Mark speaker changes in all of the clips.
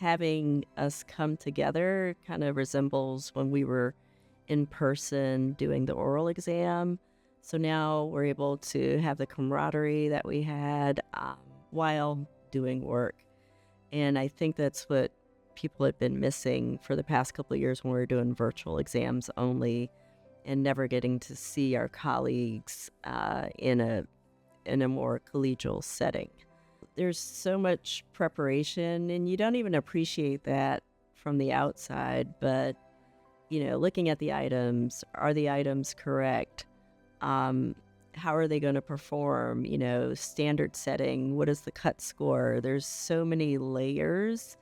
Speaker 1: having us come together kind of resembles when we were in person doing the oral exam. So now we're able to have the camaraderie that we had while doing work. And I think that's what people had been missing for the past couple of years when we were doing virtual exams only and never getting to see our colleagues in a more collegial setting. There's so much preparation, and you don't even appreciate that from the outside. But looking at the items, are the items correct? How are they going to perform? Standard setting. What is the cut score? There's so many layers,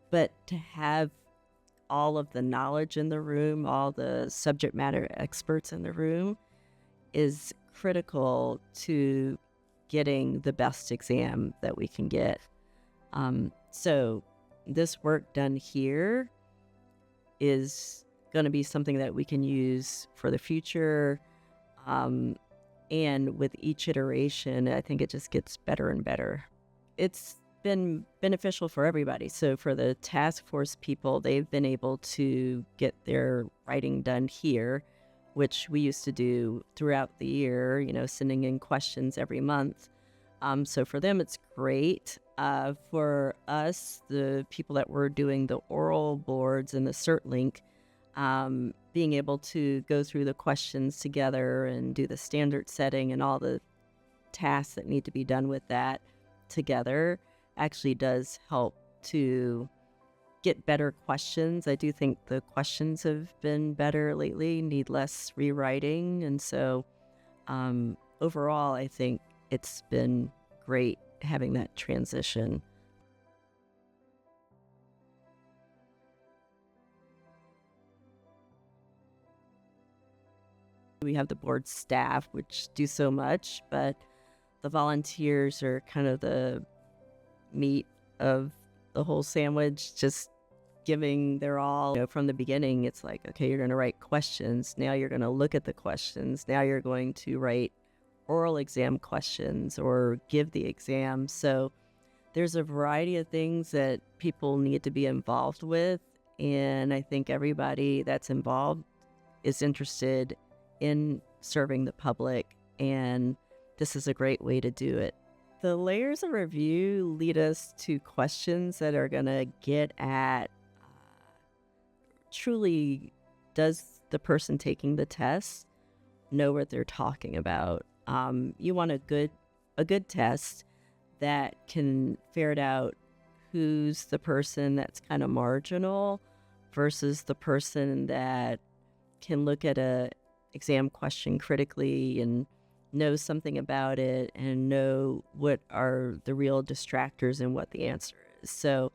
Speaker 1: but to have all of the knowledge in the room, all the subject matter experts in the room is critical to getting the best exam that we can get. So this work done here is going to be something that we can use for the future. And with each iteration, I think it just gets better and better. It's been beneficial for everybody. So for the task force people, they've been able to get their writing done here, which we used to do throughout the year, sending in questions every month. So for them, it's great. For us, the people that were doing the oral boards and the CertLink, being able to go through the questions together and do the standard setting and all the tasks that need to be done with that together actually does help to get better questions. I do think the questions have been better lately, need less rewriting. And so overall, I think it's been great having that transition. We have the board staff, which do so much, but the volunteers are kind of the meat of the whole sandwich, just giving their all. From the beginning, it's like, okay, you're going to write questions. Now you're going to look at the questions. Now you're going to write oral exam questions or give the exam. So there's a variety of things that people need to be involved with. And I think everybody that's involved is interested in serving the public. And this is a great way to do it. The layers of review lead us to questions that are going to get at truly, does the person taking the test know what they're talking about? You want a good test that can ferret out who's the person that's kind of marginal versus the person that can look at a exam question critically and know something about it and know what are the real distractors and what the answer is. So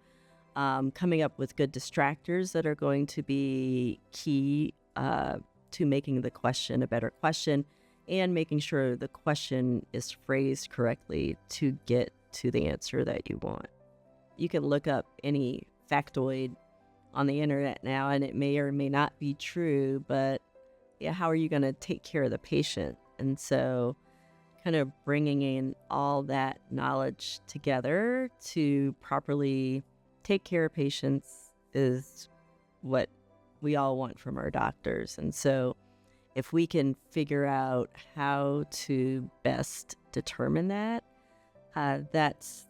Speaker 1: coming up with good distractors that are going to be key to making the question a better question and making sure the question is phrased correctly to get to the answer that you want. You can look up any factoid on the internet now and it may or may not be true, but how are you going to take care of the patient? And so kind of bringing in all that knowledge together to properly take care of patients is what we all want from our doctors. And so if we can figure out how to best determine that, that's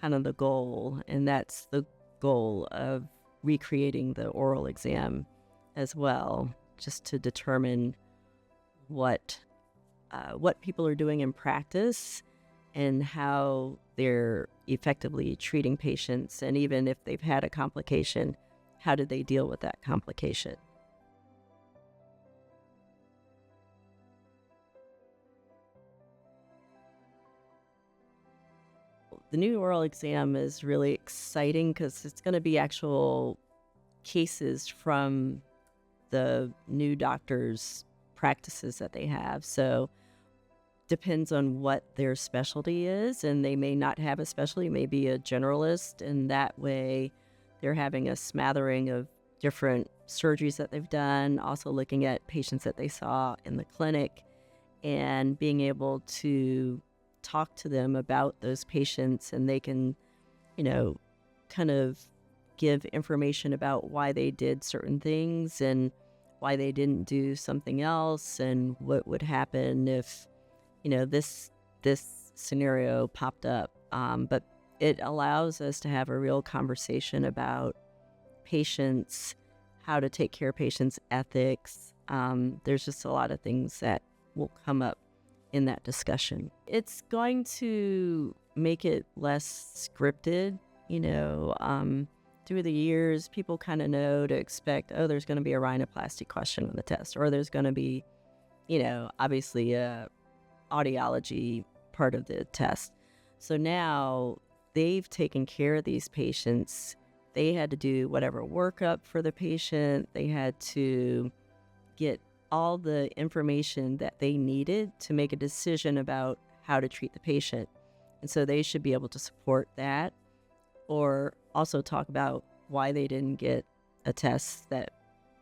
Speaker 1: kind of the goal. And that's the goal of recreating the oral exam as well, just to determine what people are doing in practice and how they're effectively treating patients. And even if they've had a complication, how did they deal with that complication? The new oral exam is really exciting because it's going to be actual cases from the new doctors' practices that they have. So depends on what their specialty is, and they may not have a specialty, maybe a generalist, and that way they're having a smattering of different surgeries that they've done, also looking at patients that they saw in the clinic and being able to talk to them about those patients, and they can, kind of give information about why they did certain things and why they didn't do something else, and what would happen if, this scenario popped up. But it allows us to have a real conversation about patients, how to take care of patients, ethics. There's just a lot of things that will come up in that discussion. It's going to make it less scripted. Through the years, people kind of know to expect, oh, there's going to be a rhinoplasty question on the test, or there's going to be, obviously a audiology part of the test. So now they've taken care of these patients. They had to do whatever workup for the patient. They had to get all the information that they needed to make a decision about how to treat the patient. And so they should be able to support that, or also talk about why they didn't get a test that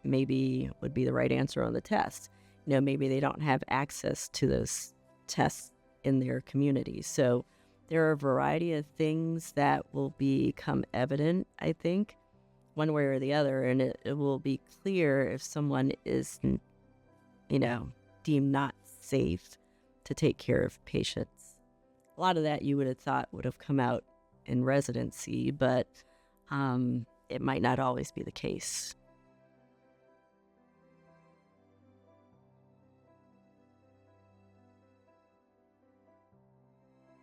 Speaker 1: maybe would be the right answer on the test. Maybe they don't have access to those tests in their community. So there are a variety of things that will become evident, I think, one way or the other, and it will be clear if someone is, deemed not safe to take care of patients. A lot of that you would have thought would have come out in residency, but it might not always be the case.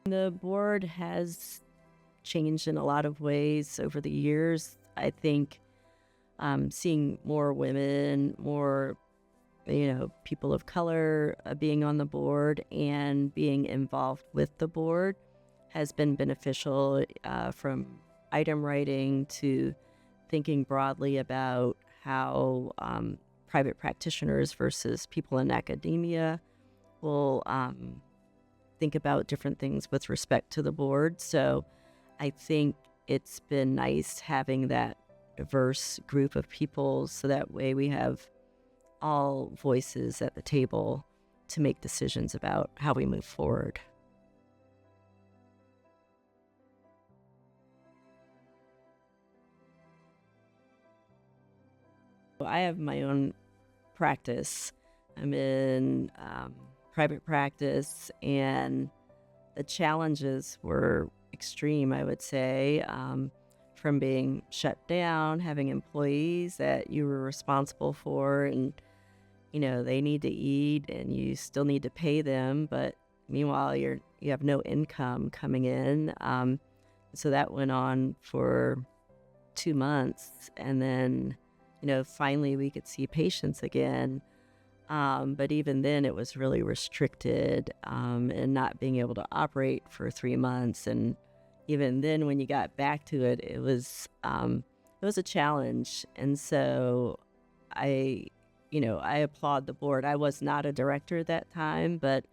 Speaker 1: The board has changed in a lot of ways over the years. I think seeing more women, more, people of color being on the board and being involved with the board has been beneficial, from item writing to thinking broadly about how private practitioners versus people in academia will think about different things with respect to the board. So I think it's been nice having that diverse group of people, so that way we have all voices at the table to make decisions about how we move forward. I have my own practice. I'm in private practice, and the challenges were extreme, I would say, from being shut down, having employees that you were responsible for, and they need to eat, and you still need to pay them, but meanwhile you have no income coming in. So that went on for 2 months, and then finally we could see patients again. But even then it was really restricted, and not being able to operate for 3 months. And even then, when you got back to it, it was a challenge. And so I applaud the board. I was not a director at that time, but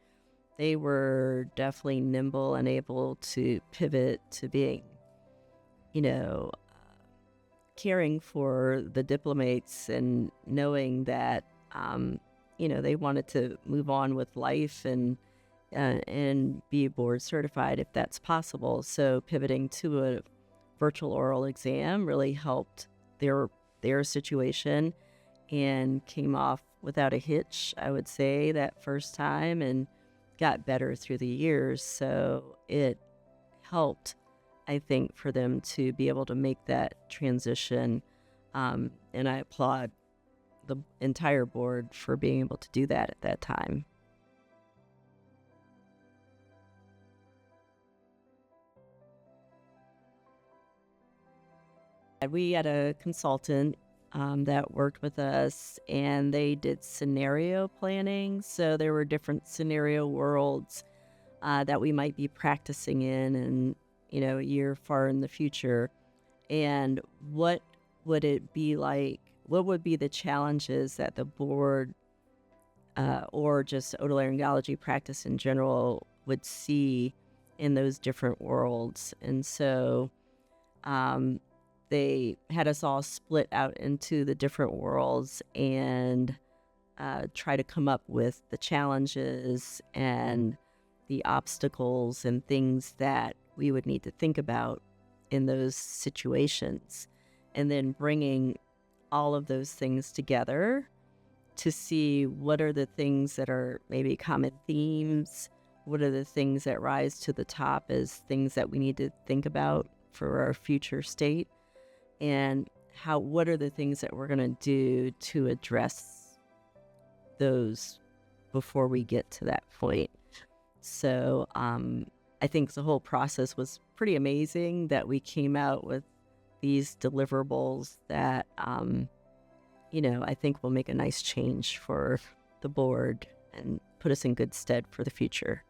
Speaker 1: they were definitely nimble and able to pivot to being, caring for the diplomates, and knowing that, they wanted to move on with life and be board certified if that's possible. So pivoting to a virtual oral exam really helped their situation, and came off without a hitch, I would say, that first time, and got better through the years. So it helped, I think, for them to be able to make that transition. And I applaud the entire board for being able to do that at that time. We had a consultant that worked with us, and they did scenario planning. So there were different scenario worlds that we might be practicing in, and a year far in the future. And what would it be like? What would be the challenges that the board, or just otolaryngology practice in general, would see in those different worlds? And so they had us all split out into the different worlds, and try to come up with the challenges and the obstacles and things that we would need to think about in those situations, and then bringing all of those things together to see what are the things that are maybe common themes, what are the things that rise to the top as things that we need to think about for our future state, and what are the things that we're going to do to address those before we get to that point. So I think the whole process was pretty amazing, that we came out with these deliverables that I think will make a nice change for the board and put us in good stead for the future.